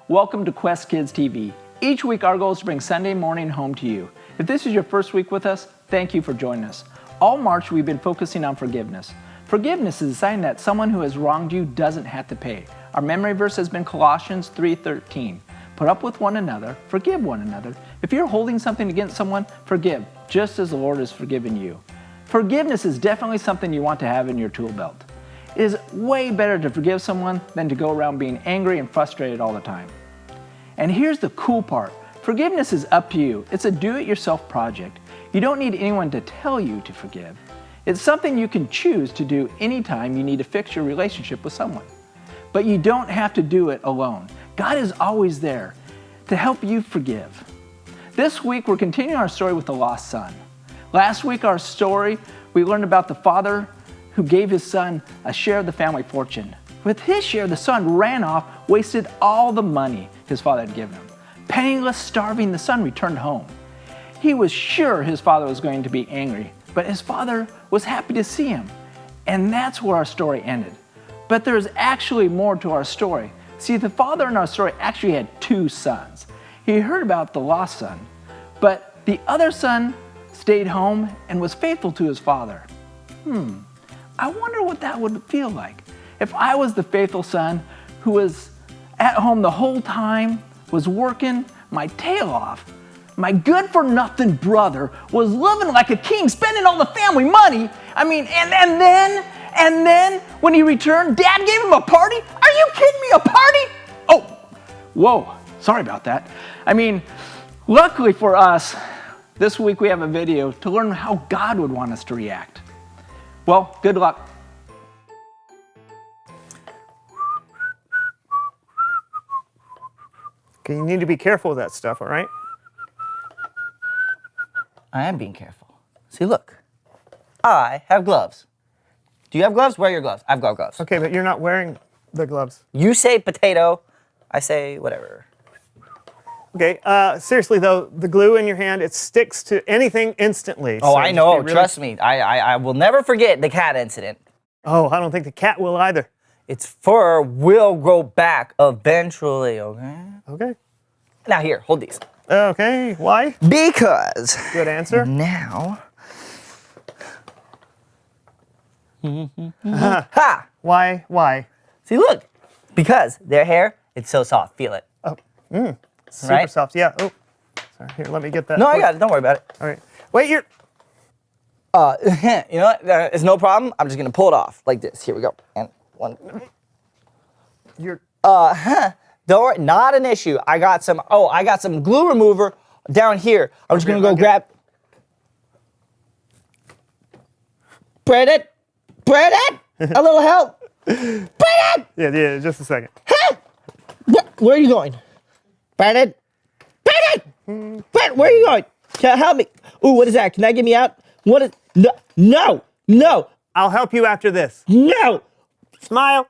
Welcome to Quest Kids TV. Each week our goal is to bring Sunday morning home to you. If this is your first week with us, thank you for joining us. All March we've been focusing on forgiveness. Forgiveness is a sign that someone who has wronged you doesn't have to pay. Our memory verse has been Colossians 3:13. Put up with one another, forgive one another. If you're holding something against someone, forgive, just as the Lord has forgiven you. Forgiveness is definitely something you want to have in your tool belt. It is way better to forgive someone than to go around being angry and frustrated all the time. And here's the cool part. Forgiveness is up to you. It's a do-it-yourself project. You don't need anyone to tell you to forgive. It's something you can choose to do anytime you need to fix your relationship with someone. But you don't have to do it alone. God is always there to help you forgive. This week, we're continuing our story with the lost son. Last week, our story, we learned about the father who gave his son a share of the family fortune. With his share, the son ran off, wasted all the money his father had given him. Penniless, starving, the son returned home. He was sure his father was going to be angry, but his father was happy to see him. And that's where our story ended. But there's actually more to our story. See, the father in our story actually had two sons. He heard about the lost son, but the other son stayed home and was faithful to his father. I wonder what that would feel like. If I was the faithful son who was at home the whole time, was working my tail off, my good-for-nothing brother was living like a king, spending all the family money. And then when he returned, Dad gave him a party? Are you kidding me, a party? Oh, whoa, sorry about that. Luckily for us, this week we have a video to learn how God would want us to react. Well, good luck. Okay, you need to be careful with that stuff, all right? I am being careful. See, look. I have gloves. Do you have gloves? Wear your gloves. I've got gloves. Okay, but you're not wearing the gloves. You say potato, I say whatever. Okay, seriously though, the glue in your hand, it sticks to anything instantly. Oh, so I know. really... Trust me. I will never forget the cat incident. Oh, I don't think the cat will either. Its fur will grow back eventually, okay? Okay. Now here, hold these. Okay, why? Because. Good answer. Now. Ha! Why? See, look. Because their hair, it's so soft. Feel it. Oh, super Right? soft, yeah. Oh, sorry, here, let me get that. No, I got it. Don't worry about it. All right. Wait, you're... You know what? It's no problem. I'm just going to pull it off like this. Here we go. And one. You're... Don't worry, not an issue. I got some glue remover down here. I'm just gonna go grab. Brandon! A little help! Brandon! Yeah, just a second. Help! Where are you going? Brandon! Brandon, where are you going? Can you help me? Ooh, what is that? Can I get me out? What is, no! I'll help you after this. No! Smile.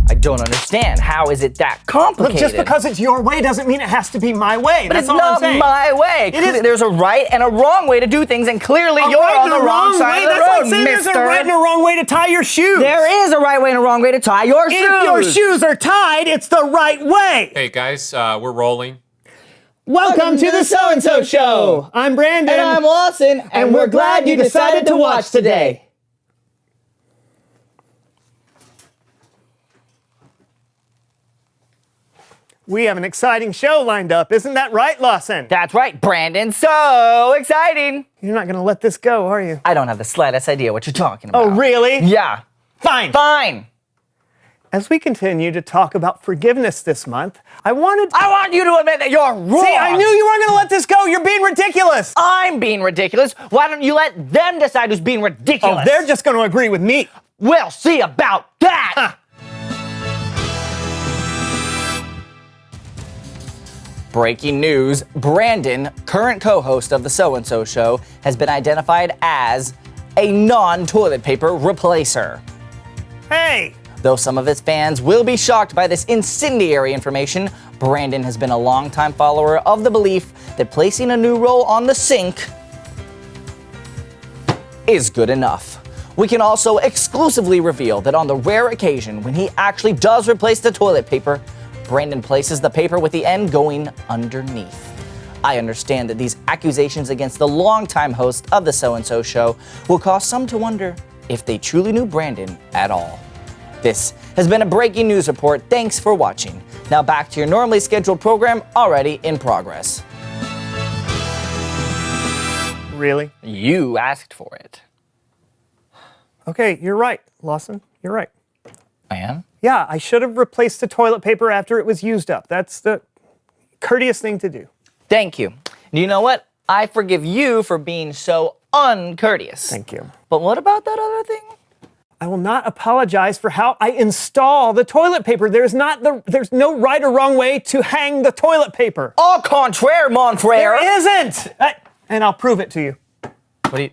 I don't understand. How is it that complicated? Look, just because it's your way doesn't mean it has to be my way. But That's it's all I'm not saying. my way. There's a right and a wrong way to do things, and clearly you're right on the and a wrong side of the That's road, like saying mister. there's a right and a wrong way to tie your shoes. There is a right way and a wrong way to tie your shoes. If your shoes are tied, it's the right way. Hey guys, we're rolling. Welcome to the So-and-So Show. I'm Brandon. And I'm Lawson, and we're glad you decided to watch today. We have an exciting show lined up. Isn't that right, Lawson? That's right, Brandon. So exciting. You're not going to let this go, are you? I don't have the slightest idea what you're talking about. Oh, really? Yeah. Fine. As we continue to talk about forgiveness this month, I want you to admit that you're wrong. See, I knew you weren't going to let this go. You're being ridiculous. I'm being ridiculous. Why don't you let them decide who's being ridiculous? Oh, they're just going to agree with me. We'll see about that. Breaking news, Brandon, current co-host of the So-and-So Show, has been identified as a non-toilet paper replacer. Hey! Though some of his fans will be shocked by this incendiary information, Brandon has been a longtime follower of the belief that placing a new roll on the sink is good enough. We can also exclusively reveal that on the rare occasion when he actually does replace the toilet paper, Brandon places the paper with the end going underneath. I understand that these accusations against the longtime host of the So and So Show will cause some to wonder if they truly knew Brandon at all. This has been a breaking news report. Thanks for watching. Now back to your normally scheduled program already in progress. Really? You asked for it. Okay, you're right, Lawson. You're right. I am? Yeah, I should have replaced the toilet paper after it was used up. That's the courteous thing to do. Thank you. And you know what? I forgive you for being so uncourteous. Thank you. But what about that other thing? I will not apologize for how I install the toilet paper. There's no right or wrong way to hang the toilet paper. Au contraire, mon frère. There isn't! And I'll prove it to you. What do you...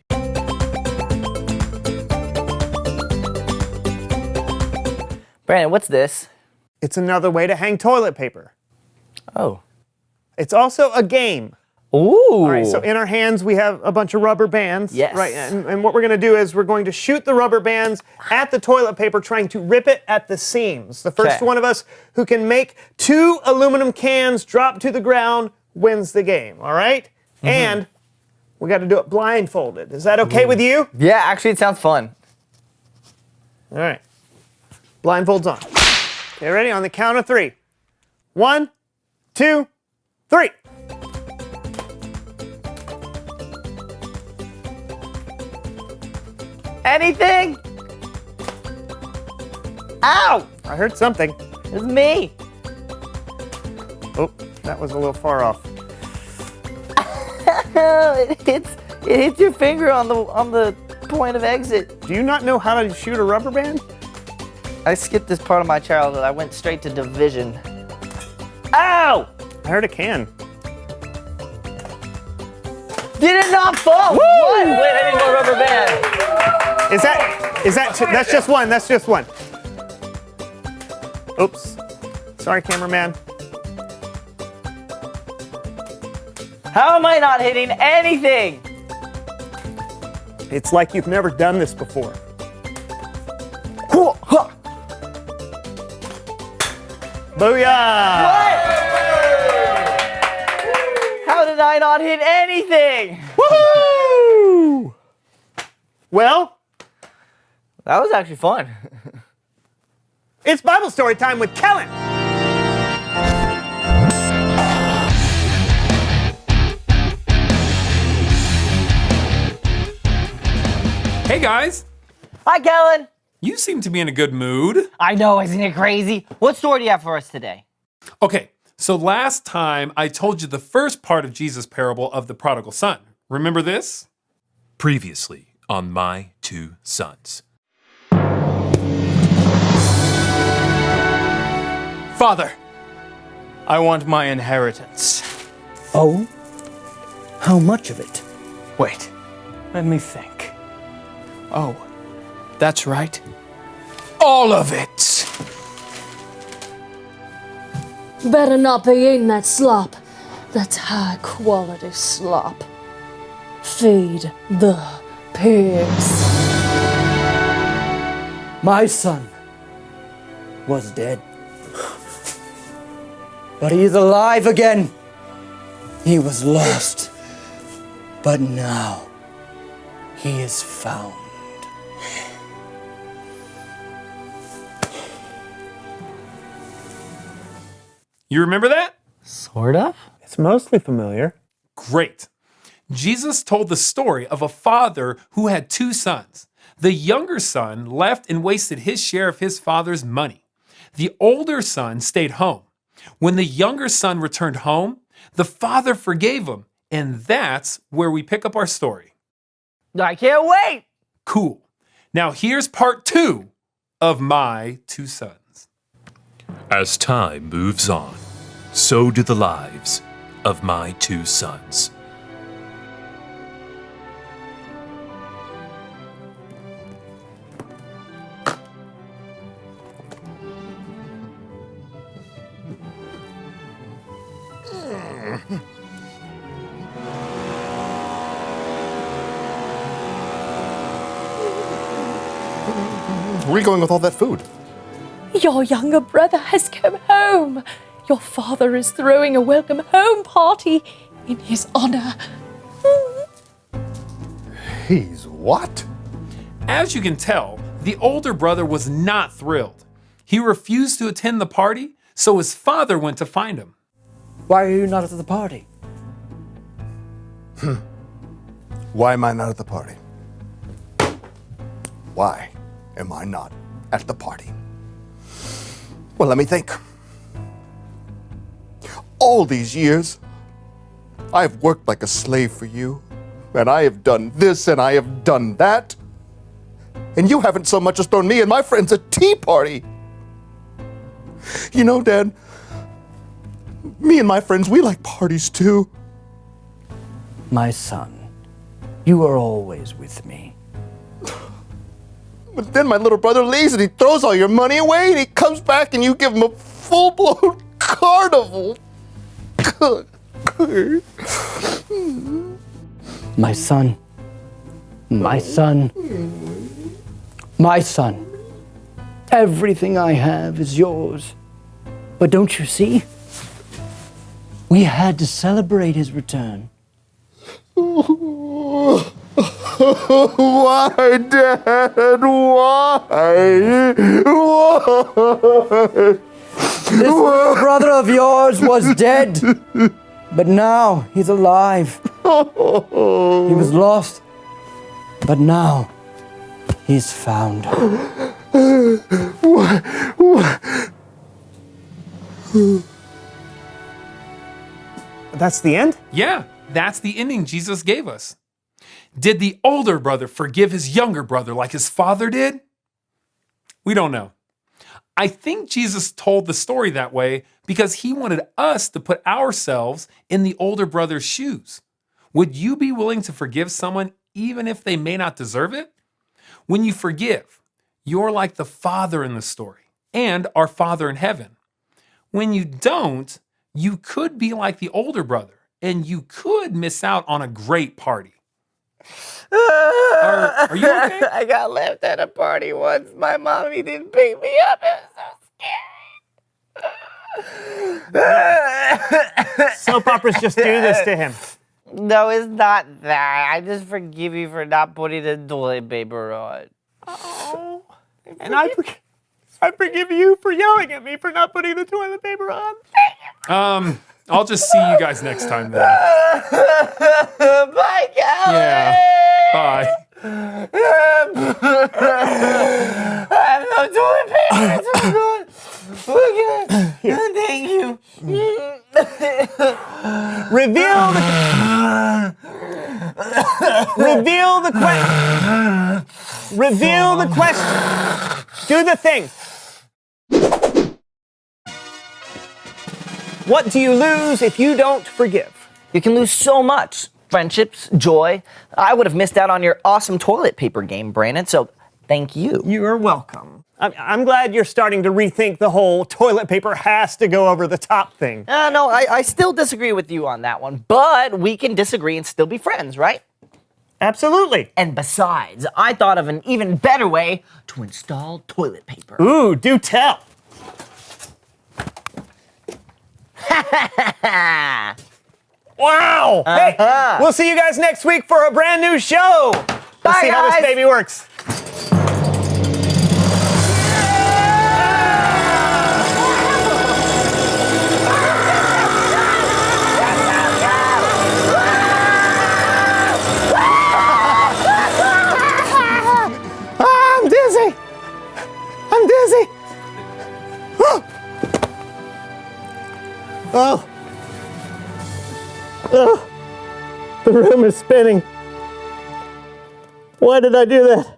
Brandon, what's this? It's another way to hang toilet paper. Oh. It's also a game. Ooh. All right, so in our hands we have a bunch of rubber bands. Yes. Right, and what we're going to do is we're going to shoot the rubber bands at the toilet paper, trying to rip it at the seams. The first Okay. one of us who can make 2 aluminum cans drop to the ground wins the game, all right? And we got to do it blindfolded. Is that okay with you? Yeah, actually, it sounds fun. All right. Blindfolds on. Okay, ready? On the count of 3. 1, 2, 3. Anything? Ow! I heard something. It's me. Oh, that was a little far off. It hits your finger on the point of exit. Do you not know how to shoot a rubber band? I skipped this part of my childhood. I went straight to division. Ow! I heard a can. Did it not fall? What? Wait, I need more rubber band. That's just one. That's just one. Oops. Sorry, cameraman. How am I not hitting anything? It's like you've never done this before. Booyah! What? How did I not hit anything? Woohoo! Well, That was actually fun. it's Bible story time with Kellen. Hey guys, Hi, Kellen. you seem to be in a good mood. I know, isn't it crazy? What story do you have for us today? Okay, so last time I told you the first part of Jesus' parable of the prodigal son. Remember this? Previously on My Two Sons. Father, I want my inheritance. Oh? How much of it? Wait, let me think. Oh, that's right. All of it! Better not be eating that slop. That's high quality slop. Feed the pigs. My son was dead. But he is alive again. He was lost. But now he is found. You remember that? Sort of. It's mostly familiar. Great. Jesus told the story of a father who had 2 sons. The younger son left and wasted his share of his father's money. The older son stayed home. When the younger son returned home, the father forgave him, and that's where we pick up our story. I can't wait. Cool. Now here's part 2 of My 2 Sons. As time moves on, so do the lives of my 2 sons. Where are you going with all that food? Your younger brother has come home. Your father is throwing a welcome home party in his honor. He's what? As you can tell, the older brother was not thrilled. He refused to attend the party, so his father went to find him. Why are you not at the party? Why am I not at the party? Why am I not at the party? Well, let me think. All these years, I've worked like a slave for you, and I have done this and I have done that. And you haven't so much as thrown me and my friends a tea party. You know, Dad, me and my friends, we like parties too. My son, you are always with me. But then my little brother leaves and he throws all your money away and he comes back and you give him a full-blown carnival. My son, my son, my son. Everything I have is yours. But don't you see? We had to celebrate his return. Why, Dad? Why? This little brother of yours was dead, but now he's alive. He was lost, but now he's found. That's the end? Yeah, that's the ending Jesus gave us. Did the older brother forgive his younger brother like his father did? We don't know. I think Jesus told the story that way because he wanted us to put ourselves in the older brother's shoes. Would you be willing to forgive someone even if they may not deserve it? When you forgive, you're like the Father in the story and our Father in heaven. When you don't, you could be like the older brother and you could miss out on a great party. Are you okay? I got left at a party once. My mommy didn't pick me up. It was so scary. Soap operas just do this to him. No, it's not that. I just forgive you for not putting the toilet paper on. Oh. And I forgive you for yelling at me for not putting the toilet paper on. I'll just see you guys next time then. Bye, Calvin. Yeah. Bye. I have no toilet paper. It's so good. Look at it. Thank you. Reveal the question. Do the thing. What do you lose if you don't forgive? You can lose so much. Friendships, joy. I would have missed out on your awesome toilet paper game, Brandon, so thank you. You're welcome. I'm glad you're starting to rethink the whole toilet paper has to go over the top thing. No, I still disagree with you on that one, but we can disagree and still be friends, right? Absolutely. And besides, I thought of an even better way to install toilet paper. Ooh, do tell. Wow! Hey, we'll see you guys next week for a brand new show. Let's see how this baby works. I'm dizzy. I'm dizzy. Oh. Oh, the room is spinning. Why did I do that?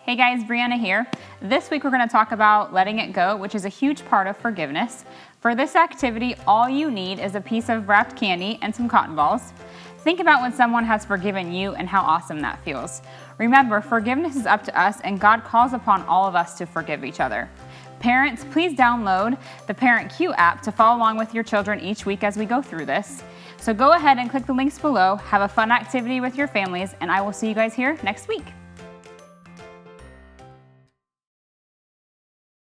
Hey guys, Brianna here. This week we're going to talk about letting it go, which is a huge part of forgiveness. For this activity, all you need is a piece of wrapped candy and some cotton balls. Think about when someone has forgiven you and how awesome that feels. Remember, forgiveness is up to us and God calls upon all of us to forgive each other. Parents, please download the Parent Cue app to follow along with your children each week as we go through this. So go ahead and click the links below, have a fun activity with your families, and I will see you guys here next week.